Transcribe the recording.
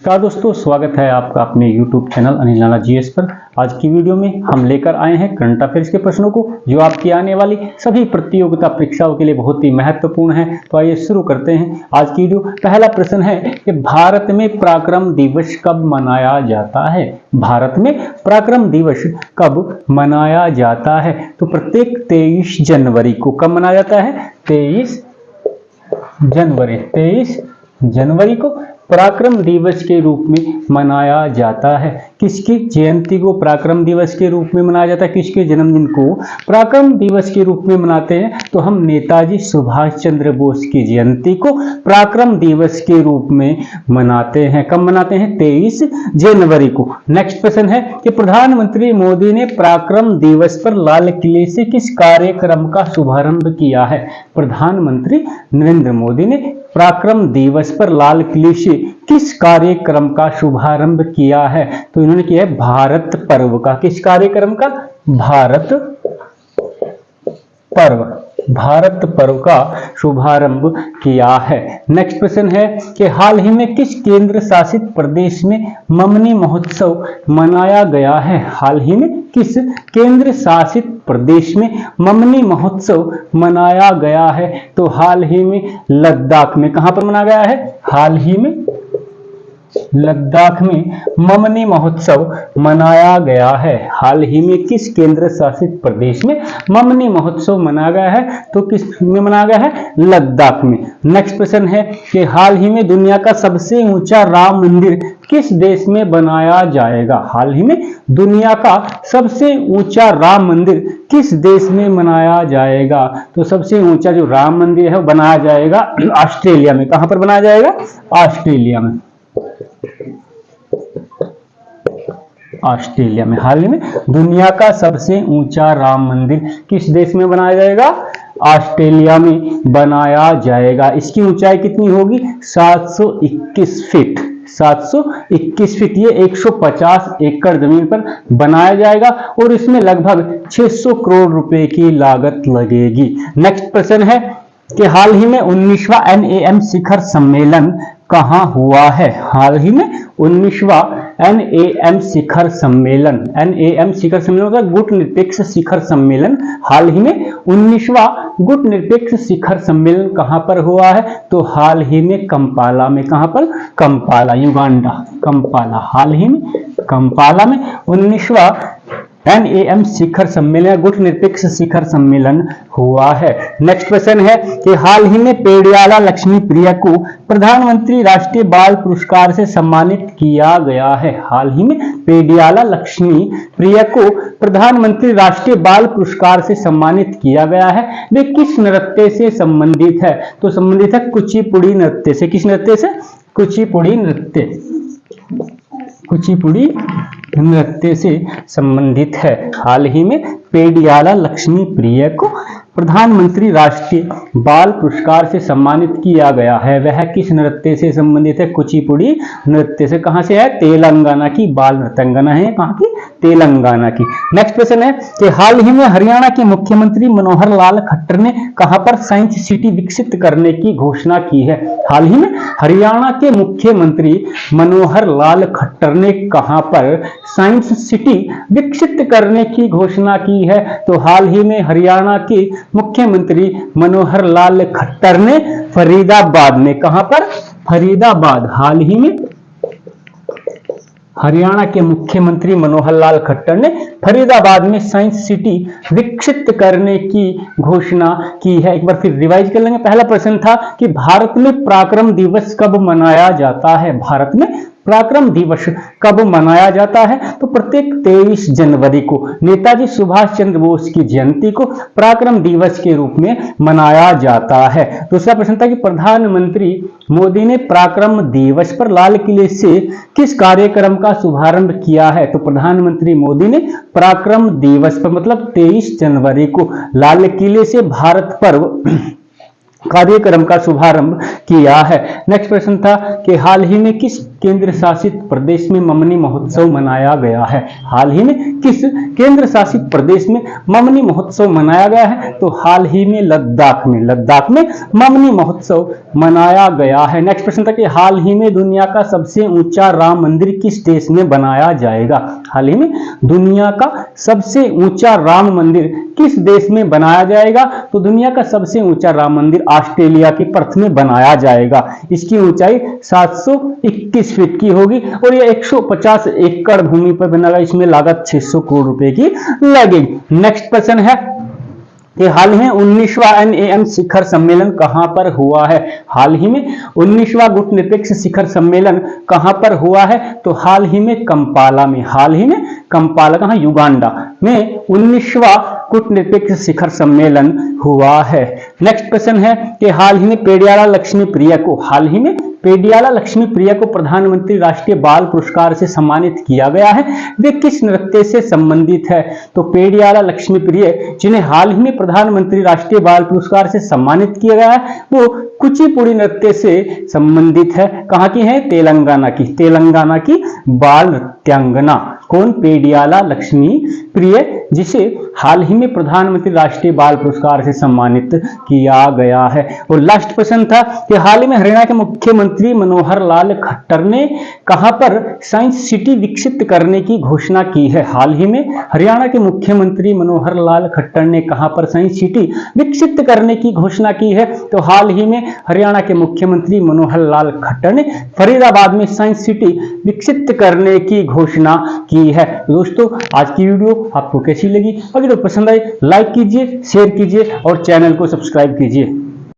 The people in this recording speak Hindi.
नमस्कार दोस्तों, स्वागत है आपका अपने YouTube चैनल अनिल नाला जीएस पर। आज की वीडियो में हम लेकर आए हैं करंट अफेयर्स के प्रश्नों को, जो आपकी आने वाली सभी प्रतियोगिता परीक्षाओं के लिए बहुत ही महत्वपूर्ण है। तो आइए शुरू करते हैं आज की वीडियो। पहला प्रश्न है कि भारत में पराक्रम दिवस कब मनाया जाता है? भारत में पराक्रम दिवस कब मनाया जाता है? तो प्रत्येक 23 जनवरी को। कब मनाया जाता है? 23 जनवरी को पराक्रम दिवस के रूप में मनाया जाता है। किसकी जयंती को पराक्रम दिवस के रूप में मनाया जाता है? किसके जन्मदिन को पराक्रम दिवस के रूप में मनाते हैं? तो हम नेताजी सुभाष चंद्र बोस की जयंती को पराक्रम दिवस के रूप में मनाते हैं। कब मनाते हैं? 23 जनवरी को। नेक्स्ट प्रश्न है कि प्रधानमंत्री मोदी ने पराक्रम दिवस पर लाल किले से किस कार्यक्रम का शुभारंभ किया है? प्रधानमंत्री नरेंद्र मोदी ने पराक्रम दिवस पर लाल किले से किस कार्यक्रम का शुभारंभ किया है? तो इन्होंने किया है भारत पर्व का। किस कार्यक्रम का? भारत पर्व का शुभारंभ किया है। नेक्स्ट प्रश्न है कि हाल ही में किस केंद्र शासित प्रदेश में ममनी महोत्सव मनाया गया है? हाल ही में किस केंद्र शासित प्रदेश में ममनी महोत्सव मनाया गया है? तो हाल ही में लद्दाख में। कहां पर मनाया गया है? हाल ही में लद्दाख में ममनी महोत्सव मनाया गया है। हाल ही में किस केंद्र शासित प्रदेश में ममनी महोत्सव मनाया गया है? तो किस में मनाया गया है? लद्दाख में। नेक्स्ट प्रश्न है कि हाल ही में दुनिया का सबसे ऊंचा राम मंदिर किस देश में बनाया जाएगा? हाल ही में दुनिया का सबसे ऊंचा राम मंदिर किस देश में बनाया जाएगा? तो सबसे ऊंचा जो राम मंदिर है वो बनाया जाएगा ऑस्ट्रेलिया में। कहां पर बनाया जाएगा? ऑस्ट्रेलिया में। हाल ही में दुनिया का सबसे ऊंचा राम मंदिर किस देश में बनाया जाएगा? ऑस्ट्रेलिया में बनाया जाएगा। इसकी ऊंचाई कितनी होगी? 721 फीट। 721 फीट। ये 150 एकड़ जमीन पर बनाया जाएगा और इसमें लगभग 600 करोड़ रुपए की लागत लगेगी। नेक्स्ट प्रश्न है कि हाल ही में 19वां NAM शिखर सम्मेलन कहां हुआ है? हाल ही में 19वां NAM शिखर सम्मेलन। NAM शिखर सम्मेलन होता है गुट निरपेक्ष शिखर सम्मेलन। हाल ही में 19वां गुट निरपेक्ष शिखर सम्मेलन कहां पर हुआ है? तो हाल ही में कंपाला में। कहां पर? Kampala, Uganda, Kampala. हाल ही में कंपाला में 19वां NAM शिखर सम्मेलन, गुट निरपेक्ष शिखर सम्मेलन हुआ है। नेक्स्ट प्रश्न है कि हाल ही में पेडियाला लक्ष्मी प्रिया को प्रधानमंत्री राष्ट्रीय बाल पुरस्कार से सम्मानित किया गया है। हाल ही में पेडियाला लक्ष्मी प्रिया को प्रधानमंत्री राष्ट्रीय बाल पुरस्कार से सम्मानित किया गया है। वे किस नृत्य से संबंधित है? तो संबंधित है कुचिपुड़ी नृत्य से। किस नृत्य से? कुचिपुड़ी नृत्य से संबंधित है। हाल ही में पेडियाला लक्ष्मी प्रिया को प्रधानमंत्री राष्ट्रीय बाल पुरस्कार से सम्मानित किया गया है। वह किस नृत्य से संबंधित है? कुचिपुड़ी नृत्य से। कहां से है? तेलंगाना की बाल नृत्यांगना है। कहां की? तेलंगाना की। नेक्स्ट प्रश्न है कि हाल ही में हरियाणा के मुख्यमंत्री मनोहर लाल खट्टर ने कहां पर साइंस सिटी विकसित करने की घोषणा की है? हाल ही में हरियाणा के मुख्यमंत्री मनोहर लाल खट्टर ने कहां पर साइंस सिटी विकसित करने की घोषणा की है? तो हाल ही में हरियाणा के मुख्यमंत्री मनोहर लाल खट्टर ने फरीदाबाद में। कहां पर? फरीदाबाद। हाल ही में हरियाणा के मुख्यमंत्री मनोहर लाल खट्टर ने फरीदाबाद में साइंस सिटी विकसित करने की घोषणा की है। एक बार फिर रिवाइज कर लेंगे। पहला प्रश्न था कि भारत में पराक्रम दिवस कब मनाया जाता है? भारत में पराक्रम दिवस कब मनाया जाता है? तो प्रत्येक 23 जनवरी को नेताजी सुभाष चंद्र बोस की जयंती को पराक्रम दिवस के रूप में मनाया जाता है। दूसरा प्रश्न था कि प्रधानमंत्री मोदी ने पराक्रम दिवस पर लाल किले से किस कार्यक्रम का शुभारंभ किया है? तो प्रधानमंत्री मोदी ने पराक्रम दिवस पर मतलब 23 जनवरी को लाल किले से भारत पर्व कार्यक्रम का शुभारंभ किया है। नेक्स्ट प्रश्न था कि हाल ही में किस केंद्र शासित प्रदेश में ममनी महोत्सव मनाया गया है। हाल ही में किस केंद्र शासित प्रदेश में ममनी महोत्सव मनाया गया है? तो हाल ही में लद्दाख में ममनी महोत्सव मनाया गया है। नेक्स्ट प्रश्न था कि हाल ही में दुनिया का सबसे ऊंचा राम मंदिर किस देश में बनाया जाएगा। हाल ही में दुनिया का सबसे ऊंचा राम मंदिर किस देश में बनाया जाएगा? तो दुनिया का सबसे ऊंचा राम मंदिर ऑस्ट्रेलिया के पर्थ में बनाया जाएगा। इसकी ऊंचाई 721 फीट की होगी और यह 150 एकड़ भूमि पर बनेगा। इसमें लागत 600 करोड़ रुपए की लगेगी। नेक्स्ट प्रश्न है कि हाल ही में 19वां NAM शिखर सम्मेलन कहां पर हुआ है। हाल ही में 19वां गुटनिरपेक्ष शिखर सम्मेलन कहां पर हुआ है? तो हाल ही में कंपाला में, हाल ही में कंपाला कहां, युगांडा में 19वां गुटनिरपेक्ष शिखर सम्मेलन हुआ है। नेक्स्ट प्रश्न है कि हाल ही में पेडियाला लक्ष्मी प्रिया को, हाल ही में पेडियाला लक्ष्मी प्रिया को प्रधानमंत्री राष्ट्रीय बाल पुरस्कार से सम्मानित किया गया है। वे किस नृत्य से संबंधित है? तो पेडियाला लक्ष्मी प्रिया जिन्हें हाल ही में प्रधानमंत्री राष्ट्रीय बाल पुरस्कार से सम्मानित किया गया है वो कुचिपुड़ी नृत्य से संबंधित है। कहाँ की है? तेलंगाना की, तेलंगाना की बाल नृत्यांगना। कौन? पेडियाला लक्ष्मी प्रिय, जिसे हाल ही में प्रधानमंत्री राष्ट्रीय बाल पुरस्कार से सम्मानित किया गया है। और लास्ट प्रश्न था कि हाल ही में हरियाणा के मुख्यमंत्री मनोहर लाल खट्टर ने कहां पर साइंस सिटी विकसित करने की घोषणा की है। हाल ही में हरियाणा के मुख्यमंत्री मनोहर लाल खट्टर ने कहां पर साइंस सिटी विकसित करने की घोषणा की है? तो हाल ही में हरियाणा के मुख्यमंत्री मनोहर लाल खट्टर ने फरीदाबाद में साइंस सिटी विकसित करने की घोषणा की है। दोस्तों आज की वीडियो आपको कैसी लगी? अगर पसंद आए लाइक कीजिए, शेयर कीजिए और चैनल को सब्सक्राइब कीजिए।